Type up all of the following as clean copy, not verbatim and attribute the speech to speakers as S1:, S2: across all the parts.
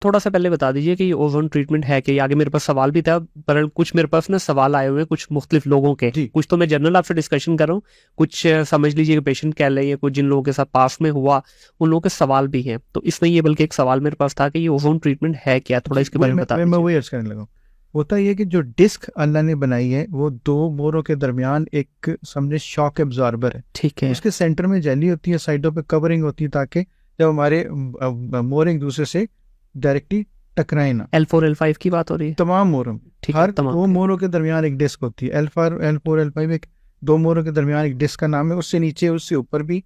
S1: थोड़ा सा पहले बता दीजिए कि ओजोन ट्रीटमेंट है कि आगे मेरे पास सवाल भी था, पर कुछ मेरे पास ना सवाल आए हुए हैं कुछ मुख्तलिफ लोगों के।
S2: जी।
S1: कुछ तो मैं जनरल आपसे डिस्कशन कर रहा हूँ, कुछ समझ लीजिए कि पेशेंट कह रहे हैं, कुछ जिन लोगों के साथ पास में हुआ उन लोगों के सवाल भी हैं। तो इसलिए ये बल्कि एक सवाल मेरे पास था कि ये ओजोन ट्रीटमेंट है क्या, थोड़ा
S2: जी,
S1: इसके
S2: वही
S1: बारे में बता
S2: मैं
S1: दीजिए।
S2: वही अर्ज करने लगा हूँ। होता ये है कि जो डिस्क अल्लाह ने बनाई है वो दो मोरों के दरमियान एक समझे शॉक एब्जॉर्बर है।
S1: ठीक है।
S2: उसके सेंटर में जेली होती है, साइडों पे कवरिंग होती है, ताकि जब हमारे मोर एक दूसरे से डायरेक्टली टकराए ना।
S1: L4 L5 की बात हो रही है?
S2: तमाम मोरों में,
S1: ठीक है,
S2: हर
S1: तमाम
S2: दो
S1: के।
S2: मोरों के दरमियान एक डिस्क होती है। L4 L5 एक दो मोरों के दरमियान एक डिस्क का नाम है। उससे नीचे उससे ऊपर भी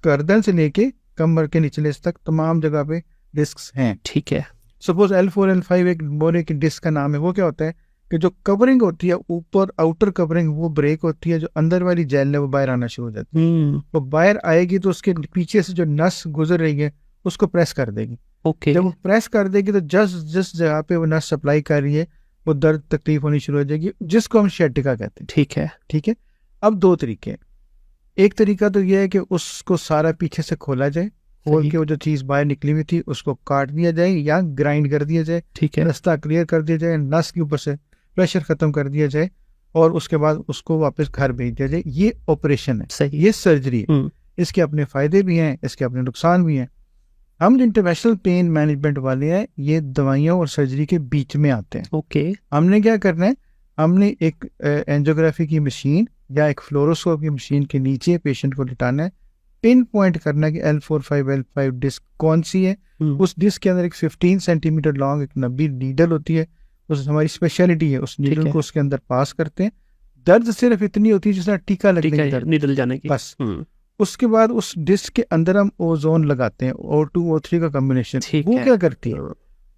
S2: गर्दन से लेके कमर के निचले तक तमाम जगह पे डिस्क हैं।
S1: ठीक है।
S2: सपोज L4 L5 एक मोरे की डिस्क का नाम है। वो क्या होता है कि जो कवरिंग होती है ऊपर, आउटर कवरिंग, वो ब्रेक होती है, जो अंदर वाली जेल है वो बाहर आना शुरू हो जाती है। वो बाहर आएगी तो उसके पीछे से जो नस गुजर रही है उसको प्रेस कर देगी।
S1: ओके।
S2: जब वो प्रेस कर देगी तो जिस जगह पे वो नस सप्लाई कर रही है वो दर्द तकलीफ होनी शुरू हो जाएगी, जिसको हम शेटिका कहते हैं।
S1: ठीक है।
S2: ठीक है। अब दो तरीके हैं। एक तरीका तो यह है कि उसको सारा पीछे से खोला जाए, खोल
S1: सही।
S2: के वो जो चीज बाहर निकली हुई थी उसको काट दिया जाए या ग्राइंड कर दिया जाए,
S1: ठीक है।
S2: रास्ता क्लियर कर दिया जाए, नस के ऊपर से प्रेशर खत्म कर दिया जाए और उसके बाद उसको वापस घर भेज दिया जाए। ये ऑपरेशन है,
S1: सही।
S2: ये सर्जरी है। इसके अपने फायदे भी हैं, इसके अपने नुकसान भी हैं। हम इंटरनेशनल पेन मैनेजमेंट वाले हैं, ये दवाइयों और सर्जरी के बीच में आते हैं।
S1: ओके।
S2: हमने क्या करना है, हमने एक एंजियोग्राफी की मशीन या एक फ्लोरोस्कोप की मशीन के नीचे पेशेंट को लिटाना है, पिन पॉइंट करना है कि L4 5 L5 डिस्क कौन सी है। उस डिस्क के अंदर एक 15 सेंटीमीटर लॉन्ग एक नब्बी नीडल होती है, उस हमारी स्पेशलिटी है। उस नीडल को उसके अंदर पास करते हैं। दर्द सिर्फ इतनी होती है जिस तरह टीका लगने की दर्द,
S1: निडल जाने की
S2: बस। उसके बाद उस डिस्क के अंदर हम ओजोन लगाते हैं, O2 O3 का कॉम्बिनेशन। वो क्या करती है,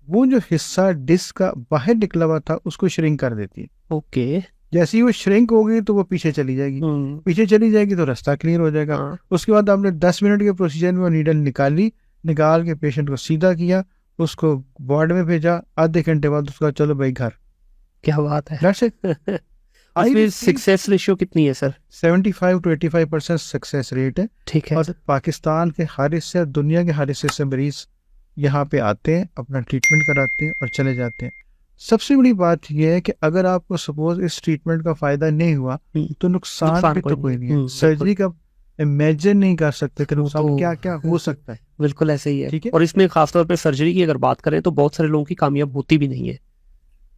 S2: वो जो हिस्सा डिस्क का बाहर निकला हुआ था उसको श्रिंक कर देती है।
S1: ओके।
S2: जैसे ही वो श्रिंक होगी तो वो पीछे चली जाएगी, पीछे चली जाएगी तो रास्ता क्लियर हो जाएगा। उसके बाद आपने 10 मिनट के प्रोसीजर में वो नीडल निकाली, निकाल के पेशेंट को सीधा किया, उसको वार्ड में भेजा, आधे घंटे बाद उसका चलो भाई घर।
S1: क्या बात है।
S2: उसमें
S1: सक्सेस रेशियो कितनी है सर?
S2: 75 to 85% सक्सेस रेट है।
S1: ठीक है।
S2: और पाकिस्तान के हर हिस्से, दुनिया के हर हिस्से से मरीज यहाँ पे आते हैं, अपना ट्रीटमेंट कराते हैं और चले जाते हैं। सबसे बड़ी बात यह है कि अगर आपको सपोज इस ट्रीटमेंट का फायदा नहीं हुआ तो नुकसान भी तो कोई नहीं है। सर्जरी का इमेजिन नहीं कर सकते कि नुकसान क्या क्या हो सकता है।
S1: बिल्कुल ऐसे ही है।
S2: ठीक है।
S1: और इसमें खासतौर पर सर्जरी की अगर बात करें तो बहुत सारे लोगों की कामयाब होती भी नहीं है।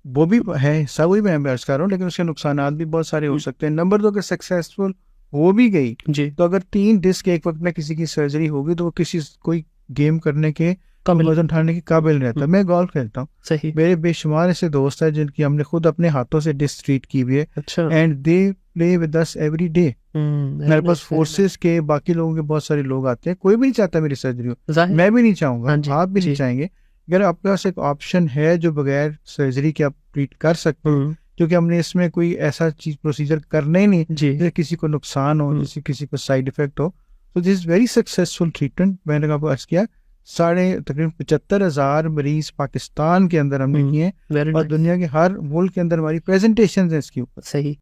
S2: वो भी है, सब वही मैं अर्ज कर रहा हूँ, लेकिन उसके नुकसान भी बहुत सारे हो सकते हैं। नंबर 2, अगर सक्सेसफुल हो भी गई
S1: जी,
S2: तो अगर 3 डिस्क एक वक्त में किसी की सर्जरी होगी तो वो कोई गेम करने के, वजन उठाने के काबिल नहीं रहता। मैं गोल्फ खेलता हूँ,
S1: सही।
S2: मेरे बेशुमार ऐसे दोस्त हैं जिनकी हमने खुद अपने हाथों से डिस्क ट्रीट की हुई है।
S1: अच्छा।
S2: And they play with us every day. मेरे पास फोर्सेस के बाकी लोगों के बहुत सारे लोग आते हैं। कोई भी नहीं चाहता मेरी सर्जरी हो, मैं भी नहीं चाहूंगा, आप भी नहीं चाहेंगे। अगर आपके पास एक ऑप्शन है जो बगैर सर्जरी के आप ट्रीट कर सकते हैं, क्योंकि हमने इसमें कोई ऐसा चीज प्रोसीजर करना ही नहीं जिससे किसी को नुकसान हो, जिससे किसी को साइड इफेक्ट हो। तो this is very successful treatment. मैंने आपको अर्ज किया तकरीबन 75,000 मरीज पाकिस्तान के अंदर हमने किए हैं और दुनिया के हर मुल्क के अंदर हमारी प्रेजेंटेशन है इसके ऊपर।
S1: सही।